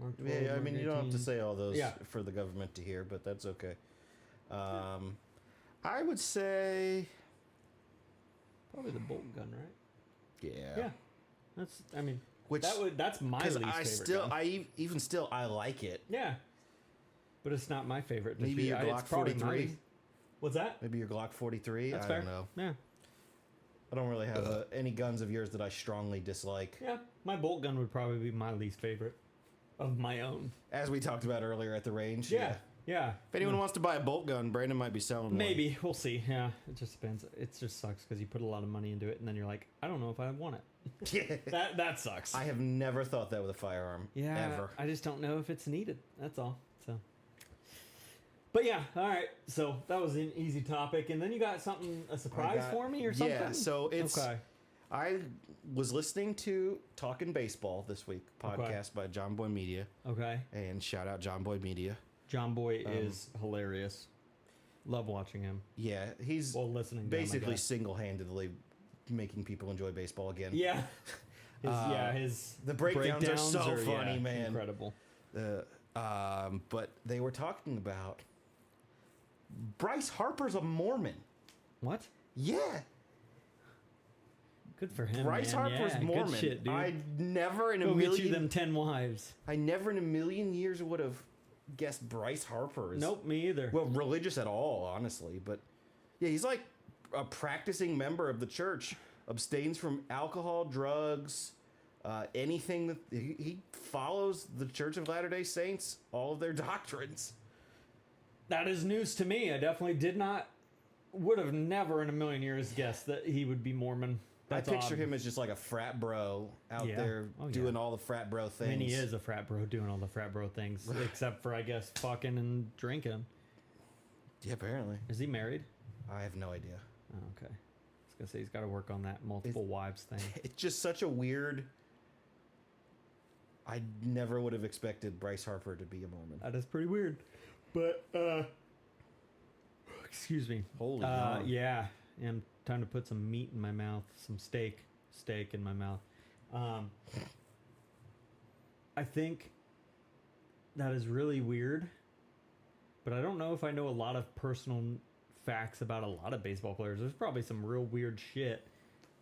Mark 12, Yeah, I Mark mean, you don't have to 18. say all those Yeah. for the government to hear, but that's okay. I would say, Probably the bolt gun, right? yeah. Yeah. That's. I mean, Which, that's my least favorite. Gun. even still, I like it. Yeah. But it's not my favorite. Just Maybe your it's Glock probably my 43? least- What's that? Maybe your Glock 43. That's I fair. don't know. Yeah. I don't really have any guns of yours that I strongly dislike. Yeah. My bolt gun would probably be my least favorite of my own. As we talked about earlier at the range. Yeah. Yeah. If anyone wants to buy a bolt gun, Brandon might be selling one. Maybe we'll see. Yeah, it just depends. It just sucks because you put a lot of money into it, and then you're like, I don't know if I want it. that sucks. I have never thought that with a firearm. Yeah, Ever. I just don't know if it's needed. That's all. So, but yeah, all right. So that was an easy topic, and then you got a surprise for me or something. Yeah, so it's. okay. I was listening to Talking Baseball this week, podcast by John Boy Media, Okay. and shout out John Boy Media. John Boy is hilarious. Love watching him. Yeah, he's Well, listening. To him, I basically guess. single-handedly making people enjoy baseball again. Yeah. His the breakdowns are so funny, man. Incredible. But they were talking about Bryce Harper's a Mormon. What? Yeah, Good for him. Bryce man. Harper's yeah, Mormon. Good shit, dude. I never in a Go get million you them 10 wives. I never in a million years would have guessed Bryce Harper is Nope, me either. well religious at all, honestly. But yeah, he's like a practicing member of the church, abstains from alcohol, drugs, anything that he follows the Church of Latter-day Saints, all of their doctrines. That is news to me. I definitely would have never in a million years guessed that he would be Mormon. That's I picture odd. him as just like a frat bro out Yeah. there Oh, yeah. doing all the frat bro I things. mean, he is a frat bro doing all the frat bro things, except for, I guess, fucking and drinking. Yeah, apparently. Is he married? I have no idea. Oh, okay. I was going to say he's got to work on that multiple wives thing. It's just such a weird. I never would have expected Bryce Harper to be a Mormon. That is pretty weird. But, excuse me. Holy hell. Yeah. I'm trying to put some meat in my mouth, some steak in my mouth. I think that is really weird, but I don't know if I know a lot of personal facts about a lot of baseball players. There's probably some real weird shit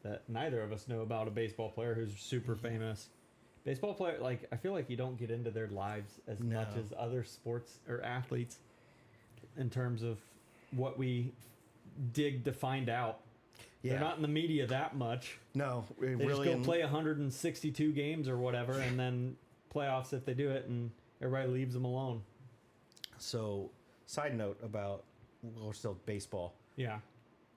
that neither of us know about a baseball player who's super famous. Baseball player, like, I feel like you don't get into their lives as much No. as other sports or athletes in terms of what we dig to find out. Yeah. They're not in the media that much. No, They really. just go play 162 games or whatever, and then playoffs if they do it, and everybody leaves them alone. So, side note about well, still baseball. Yeah.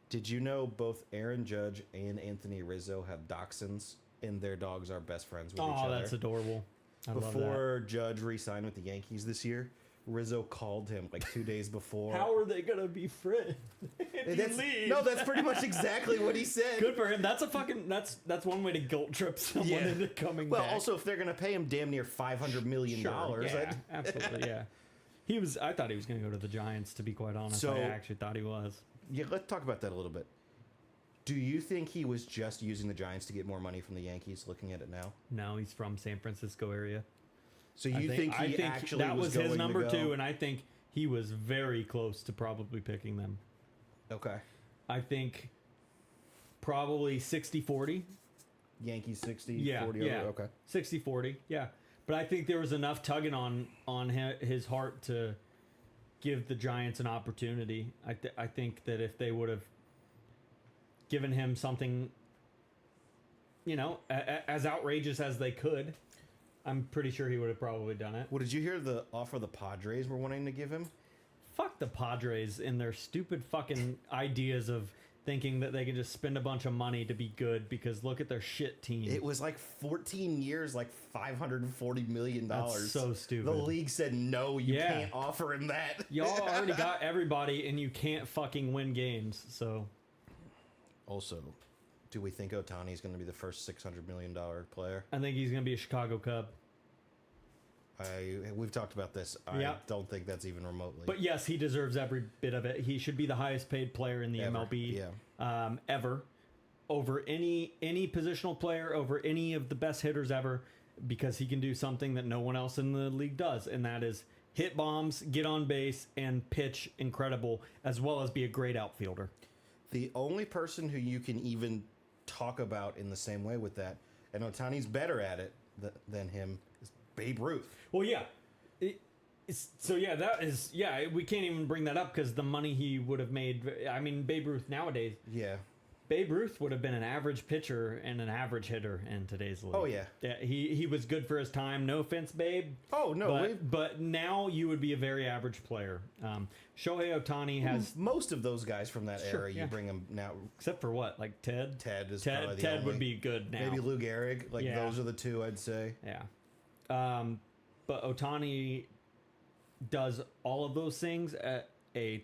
Did you know both Aaron Judge and Anthony Rizzo have dachshunds, and their dogs are best friends with each Oh, other? that's adorable. I love that. Before Judge re-signed with the Yankees this year, Rizzo called him like 2 days before. How are they gonna be friends if you That's, leave? no, that's pretty much exactly what he said. Good for him. That's a fucking. That's one way to guilt trip someone Yeah. into coming Well, back. also if they're gonna pay him damn near $500 million, Sure, yeah, I'd- absolutely, yeah. He was. I thought he was going to go to the Giants. To be quite honest, So- I actually thought he was. yeah, let's talk about that a little bit. Do you think he was just using the Giants to get more money from the Yankees? Looking at it now, No, he's from San Francisco area. so you think he actually that was going his number to go? 2, and I think he was very close to probably picking them. Okay, I think probably 60-40. Yankees 60, Yeah, 40 yeah. over. Okay, 60-40, yeah. But I think there was enough tugging on his heart to give the Giants an opportunity. I think that if they would have given him something, as outrageous as they could, I'm pretty sure he would have probably done it. well, did you hear the offer the Padres were wanting to give him? Fuck the Padres and their stupid fucking ideas of thinking that they can just spend a bunch of money to be good because look at their shit team. It was like 14 years, like $540 million. That's so stupid. The league said, no, you Yeah. can't offer him that. Y'all already got everybody, and you can't fucking win games. So Also, do we think Otani's going to be the first $600 million player? I think he's gonna be a Chicago Cub. We've talked about this. Yeah. I don't think that's even remotely. But yes, he deserves every bit of it. He should be the highest paid player in the Ever, MLB, yeah. Ever, over any positional player, over any of the best hitters ever, because he can do something that no one else in the league does, and that is hit bombs, get on base, and pitch incredible, as well as be a great outfielder. The only person who you can even talk about in the same way with that, and Otani's better at it than him, is Babe Ruth. Well, yeah. We can't even bring that up because the money he would have made. I mean, Babe Ruth nowadays, Yeah. Babe Ruth would have been an average pitcher and an average hitter in today's league. Oh, yeah. Yeah, he was good for his time. No offense, Babe. Oh, no. But now you would be a very average player. Shohei Ohtani has, Most of those guys from that Sure, era, yeah. you bring them now. except for what, like Ted? Ted is probably the Ted only. would be good now. Maybe Lou Gehrig. Like, Yeah. those are the two, I'd say. Yeah. But Ohtani does all of those things at a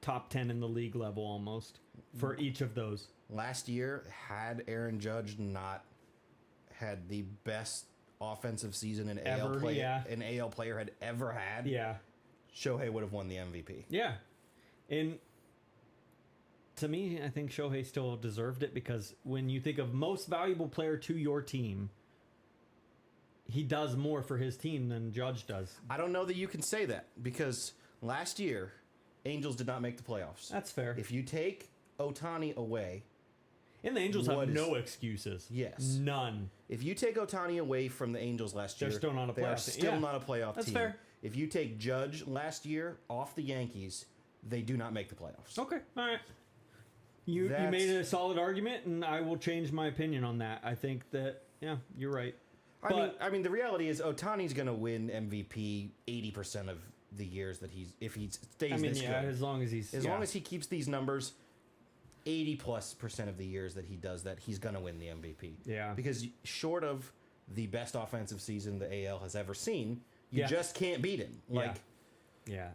top 10 in the league level almost for each of those. Last year, had Aaron Judge not had the best offensive season an AL Ever, player, yeah. an AL player had ever had, Yeah. Shohei would have won the MVP. Yeah. And to me, I think Shohei still deserved it because when you think of most valuable player to your team, he does more for his team than Judge does. I don't know that you can say that because last year, Angels did not make the playoffs. That's fair. If you take Ohtani away, And the Angels What have is- no excuses. Yes. None. if you take Ohtani away from the Angels last They're year, still not a they are playoff team. still Yeah. not a playoff That's team. fair. If you take Judge last year off the Yankees, they do not make the playoffs. Okay. All right. You That's- made a solid argument, and I will change my opinion on that. I think that, yeah, you're right. I mean, the reality is Otani's going to win MVP 80% of the years that if he stays I mean, this yeah, good. as long as he's... As yeah. long as he keeps these numbers, 80+% of the years that he does that, he's going to win the MVP. Yeah. Because short of the best offensive season the AL has ever seen, you Yeah. just can't beat him. Like, Yeah.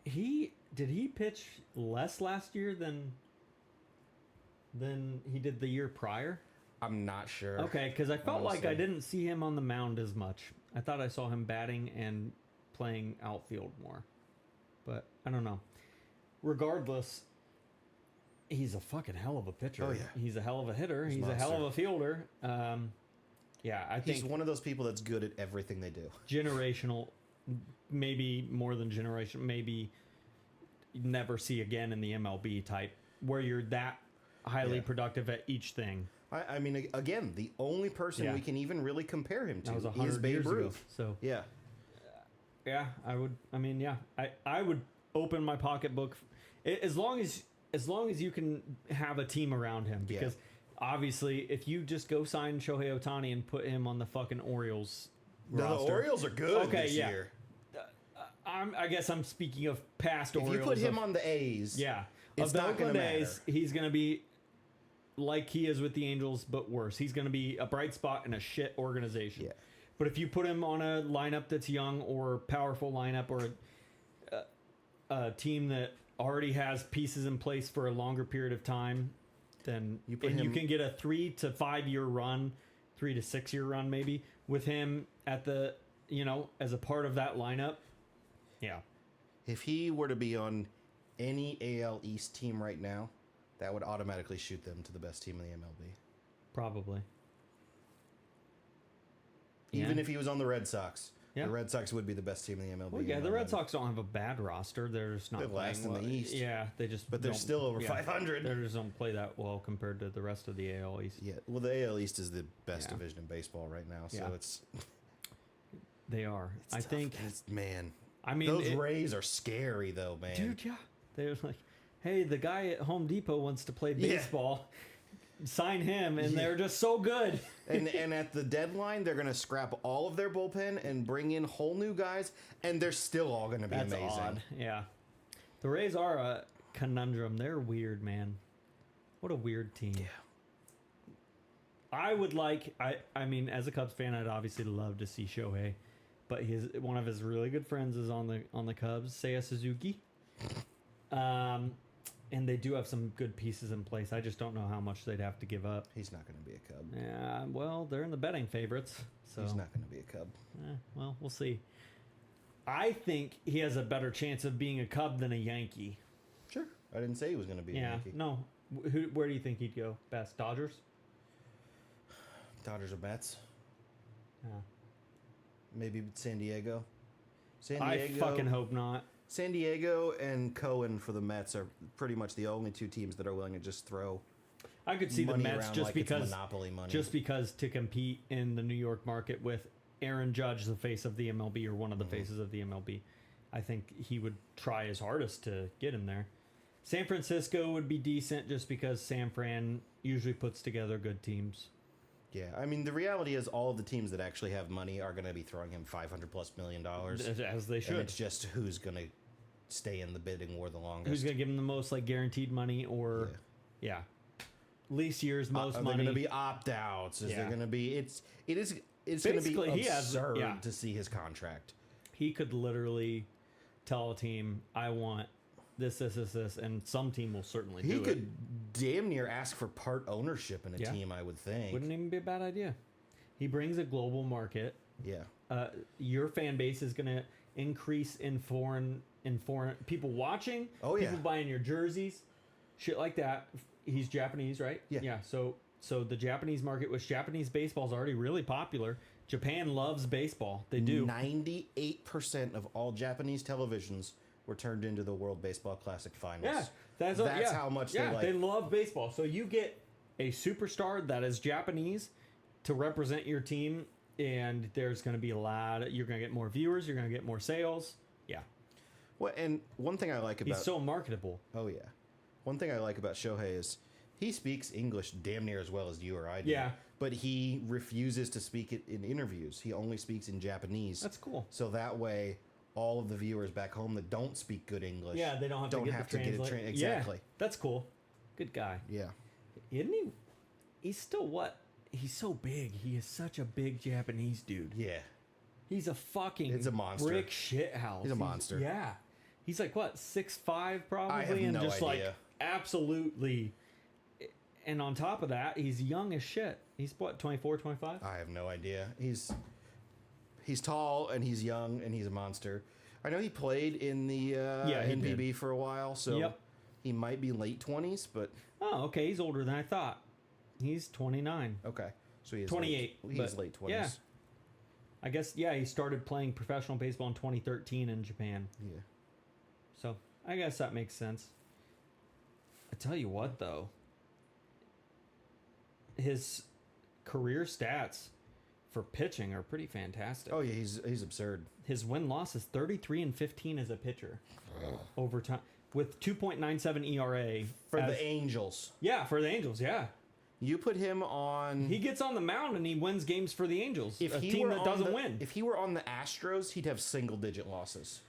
Did he pitch less last year than he did the year prior? I'm not sure. Okay, because I felt like I Honestly. didn't see him on the mound as much. I thought I saw him batting and playing outfield more, but I don't know. Regardless, he's a fucking hell of a pitcher. Oh, yeah. He's a hell of a hitter. He's a monster. hell of a fielder. Yeah, I He's think one of those people that's good at everything they do. generational, maybe more than generation, maybe never see again in the MLB type, where you're that highly Yeah. productive at each thing. I mean, again, the only person Yeah. we can even really compare him to That was is 100 Babe years ago. Ruth. So Yeah. yeah, I would. I mean, yeah, I would open my pocketbook as long as you can have a team around him, because obviously if you just go sign Shohei Ohtani and put him on the fucking Orioles No, the roster, Orioles are good Okay, this yeah. year. I guess I'm speaking of past If Orioles. you put him of- on the A's, yeah, it's of the not gonna Oakland A's, matter. he's gonna be like he is with the Angels, but worse. He's gonna be a bright spot in a shit organization. Yeah. But if you put him on a lineup that's young or powerful lineup or a team that already has pieces in place for a longer period of time, then You put you him- can get a 3 to 5 year run, 3 to 6 year run maybe with him at the as a part of that lineup. Yeah. if he were to be on any AL East team right now, that would automatically shoot them to the best team in the MLB. Probably. Even Yeah. if he was on the Red Sox, Yeah. the Red Sox would be the best team in the MLB. Well, yeah, in the my Red mind. Sox don't have a bad roster. They're just not They're last playing in the well. East. Yeah, they just But they're don't- still over yeah, 500. They just don't play that well compared to the rest of the AL East. Yeah, well, the AL East is the best Yeah. division in baseball right now, so Yeah. it's They are. I tough. think. And man, I mean, those Rays are scary though, man. dude. Yeah, they're like, hey, the guy at Home Depot wants to play Yeah. baseball. Sign him, and Yeah. they're just so good. and at the deadline, they're gonna scrap all of their bullpen and bring in whole new guys, and they're still all gonna be That's amazing. odd. Yeah, the Rays are conundrum. They're weird, man. What a weird team. Yeah. I would like. I mean, as a Cubs fan, I'd obviously love to see Shohei, but one of his really good friends is on the Cubs, Seiya Suzuki. And they do have some good pieces in place. I just don't know how much they'd have to give up. He's not going to be a Cub. Yeah, well, they're in the betting favorites, so He's not going to be a Cub. well, we'll see. I think he has a better chance of being a Cub than a Yankee. Sure. I didn't say he was going to be a Yeah, Yankee. no. Where do you think he'd go best? Dodgers? Dodgers or Mets? Yeah. Maybe San Diego. I fucking hope not. San Diego and Cohen for the Mets are pretty much the only two teams that are willing to just throw I could see the money Mets around just like because it's monopoly money. to compete in the New York market with Aaron Judge, the face of the MLB or one of the faces of the MLB. I think he would try his hardest to get him there. San Francisco would be decent just because San Fran usually puts together good teams. Yeah, I mean the reality is all of the teams that actually have money are going to be throwing him $500+ million, As they and should. it's just who's going to stay in the bidding war the longest. Who's going to give him the most like guaranteed money or yeah. Least years, most Are money. there going to be opt-outs? Is there Yeah. going to be? It's going to be Basically, he has- absurd yeah. to see his contract. He could literally tell a team, I want this, and some team will certainly He do could it. damn near ask for part ownership in a Yeah. team, I would think. Wouldn't even be a bad idea. He brings a global market. Yeah. Your fan base is going to increase in foreign people watching. Oh, yeah. People buying your jerseys, shit like that. He's Japanese, right? Yeah. Yeah. So the Japanese market, which Japanese baseball is already really popular. Japan loves baseball. They do. 98% of all Japanese televisions were turned into the World Baseball Classic finals. Yeah, that's That's how much they like. They love baseball. So you get a superstar that is Japanese to represent your team, and there's going to be you're going to get more viewers. You're going to get more sales. Yeah, Well, and one thing I like about he's so marketable. oh yeah, one thing I like about Shohei is he speaks English damn near as well as you or I do. Yeah. But he refuses to speak it in interviews. He only speaks in Japanese. That's cool. So that way, all of the viewers back home that don't speak good English, Yeah, they don't have to get the translate. exactly. Yeah, that's cool. Good guy. Yeah. Isn't he? He's still what? He's so big. He is such a big Japanese dude. Yeah. He's a fucking It's a monster. brick shit house. He's a monster. Yeah. He's like what, 6'5" probably? I have and no just like idea. absolutely. And on top of that, he's young as shit. He's what, 24, 25? I have no idea. He's tall and he's young and he's a monster. I know he played in the He NPB did. for a while, so Yep. he might be late 20s, but Oh, okay. He's older than I thought. He's 29. okay. So he is 28. He is but late 20s. Yeah. I guess, yeah, he started playing professional baseball in 2013 in Japan. Yeah. So I guess that makes sense. I tell you what, though, his career stats for pitching are pretty fantastic. Oh yeah, he's absurd. His win-loss is 33-15 as a pitcher over time with 2.97 ERA For the Angels. Yeah, for the Angels. Yeah, You put him on he gets on the mound and he wins games for the Angels. if a he team were that on doesn't the, win. If he were on the Astros, he'd have single-digit losses.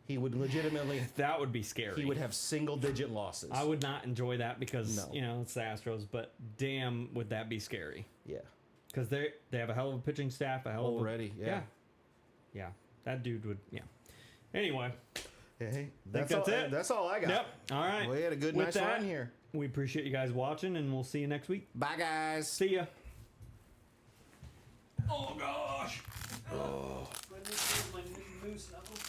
He would legitimately That would be scary. he would have single-digit losses. I would not enjoy that because No. it's the Astros. But damn, would that be scary? Yeah. Because they have a hell of a pitching staff. A hell Already, of a, yeah. yeah. That dude would. Yeah. Anyway, Hey, that's all, it? That's all I got. yep. All right. We had a good, With nice that, run here. We appreciate you guys watching, and we'll see you next week. Bye, guys. See ya. Oh gosh. Oh. My moose knuckles.